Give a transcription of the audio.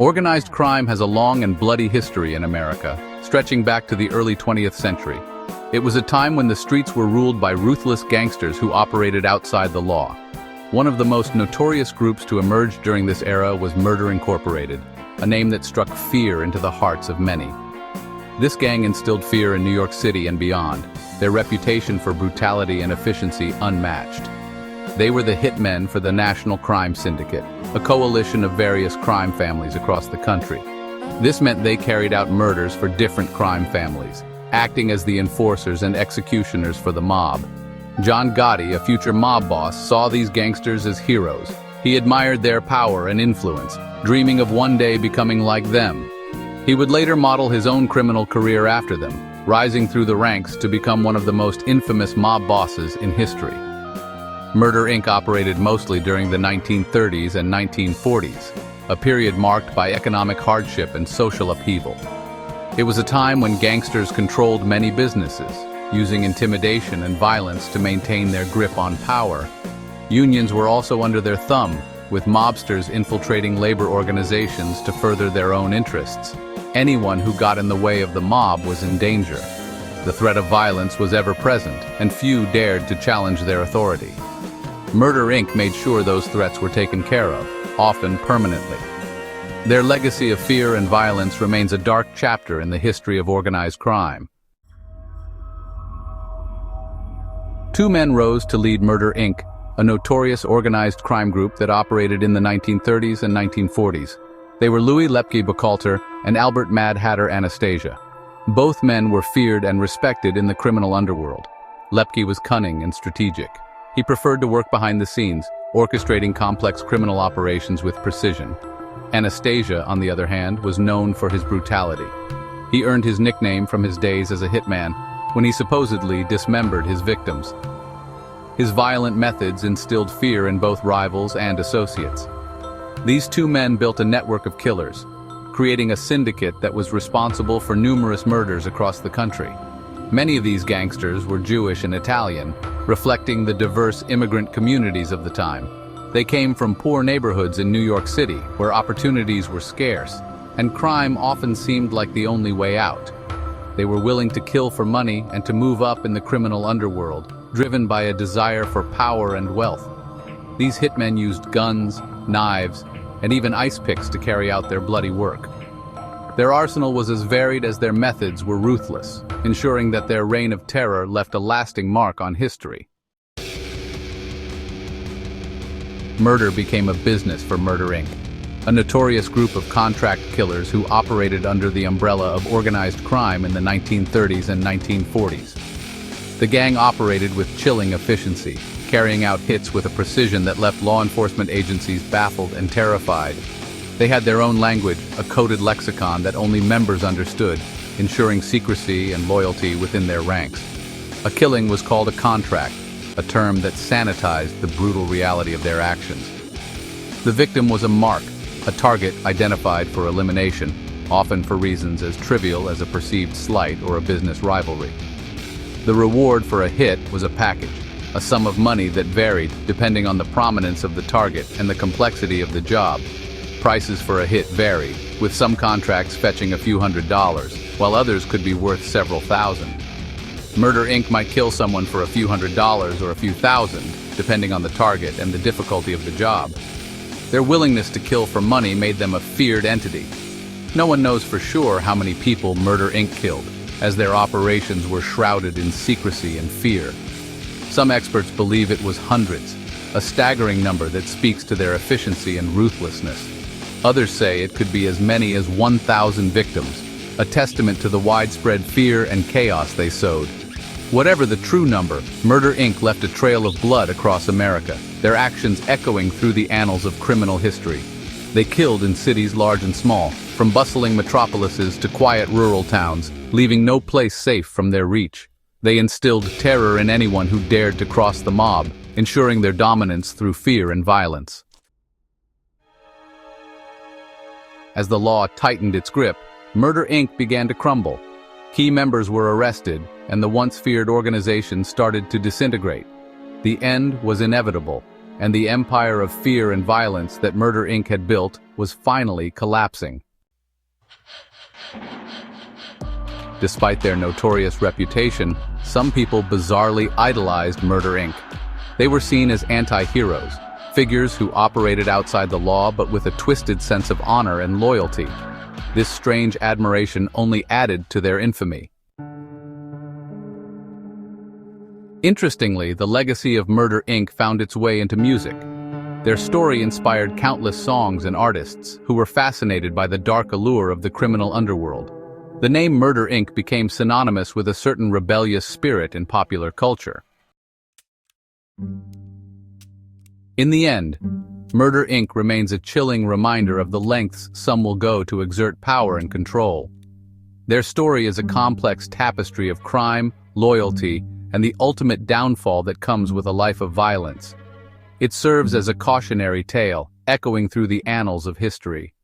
Organized crime has a long and bloody history in America, stretching back to the early 20th century. It was a time when the streets were ruled by ruthless gangsters who operated outside the law. One of the most notorious groups to emerge during this era was Murder Incorporated, a name that struck fear into the hearts of many. This gang instilled fear in New York City and beyond, their reputation for brutality and efficiency unmatched. They were the hitmen for the National Crime Syndicate, a coalition of various crime families across the country. This meant they carried out murders for different crime families, acting as the enforcers and executioners for the mob. John Gotti, a future mob boss, saw these gangsters as heroes. He admired their power and influence, dreaming of one day becoming like them. He would later model his own criminal career after them, rising through the ranks to become one of the most infamous mob bosses in history. Murder Inc. operated mostly during the 1930s and 1940s, a period marked by economic hardship and social upheaval. It was a time when gangsters controlled many businesses, using intimidation and violence to maintain their grip on power. Unions were also under their thumb, with mobsters infiltrating labor organizations to further their own interests. Anyone who got in the way of the mob was in danger. The threat of violence was ever present, and few dared to challenge their authority. Murder Inc. made sure those threats were taken care of, often permanently. Their legacy of fear and violence remains a dark chapter in the history of organized crime. Two men rose to lead Murder Inc., a notorious organized crime group that operated in the 1930s and 1940s. They were Louis Lepke Buchalter and Albert Mad Hatter Anastasia. Both men were feared and respected in the criminal underworld. Lepke was cunning and strategic. He preferred to work behind the scenes, orchestrating complex criminal operations with precision. Anastasia, on the other hand, was known for his brutality. He earned his nickname from his days as a hitman, when he supposedly dismembered his victims. His violent methods instilled fear in both rivals and associates. These two men built a network of killers, creating a syndicate that was responsible for numerous murders across the country. Many of these gangsters were Jewish and Italian, reflecting the diverse immigrant communities of the time. They came from poor neighborhoods in New York City, where opportunities were scarce, and crime often seemed like the only way out. They were willing to kill for money and to move up in the criminal underworld, driven by a desire for power and wealth. These hitmen used guns, knives, and even ice picks to carry out their bloody work. Their arsenal was as varied as their methods were ruthless, ensuring that their reign of terror left a lasting mark on history. Murder became a business for Murder Inc., a notorious group of contract killers who operated under the umbrella of organized crime in the 1930s and 1940s. The gang operated with chilling efficiency, carrying out hits with a precision that left law enforcement agencies baffled and terrified. They had their own language, a coded lexicon that only members understood, ensuring secrecy and loyalty within their ranks. A killing was called a contract, a term that sanitized the brutal reality of their actions. The victim was a mark, a target identified for elimination, often for reasons as trivial as a perceived slight or a business rivalry. The reward for a hit was a package, a sum of money that varied depending on the prominence of the target and the complexity of the job. Prices for a hit varied, with some contracts fetching a few $100s, while others could be worth several thousand. Murder Inc. might kill someone for a few $100s or a few thousand, depending on the target and the difficulty of the job. Their willingness to kill for money made them a feared entity. No one knows for sure how many people Murder Inc. killed, as their operations were shrouded in secrecy and fear. Some experts believe it was hundreds, a staggering number that speaks to their efficiency and ruthlessness. Others say it could be as many as 1,000 victims, a testament to the widespread fear and chaos they sowed. Whatever the true number, Murder Inc. left a trail of blood across America, their actions echoing through the annals of criminal history. They killed in cities large and small, from bustling metropolises to quiet rural towns, leaving no place safe from their reach. They instilled terror in anyone who dared to cross the mob, ensuring their dominance through fear and violence. As the law tightened its grip, Murder Inc. began to crumble. Key members were arrested, and the once feared organization started to disintegrate. The end was inevitable. and the empire of fear and violence that Murder Inc. had built was finally collapsing. Despite their notorious reputation, some people bizarrely idolized Murder Inc. They were seen as anti-heroes, figures who operated outside the law but with a twisted sense of honor and loyalty. This strange admiration only added to their infamy. Interestingly, the legacy of Murder Inc. found its way into music. Their story inspired countless songs and artists who were fascinated by the dark allure of the criminal underworld. The name Murder Inc. became synonymous with a certain rebellious spirit in popular culture. In the end, Murder Inc. remains a chilling reminder of the lengths some will go to exert power and control. Their story is a complex tapestry of crime, loyalty, and the ultimate downfall that comes with a life of violence. It serves as a cautionary tale, echoing through the annals of history.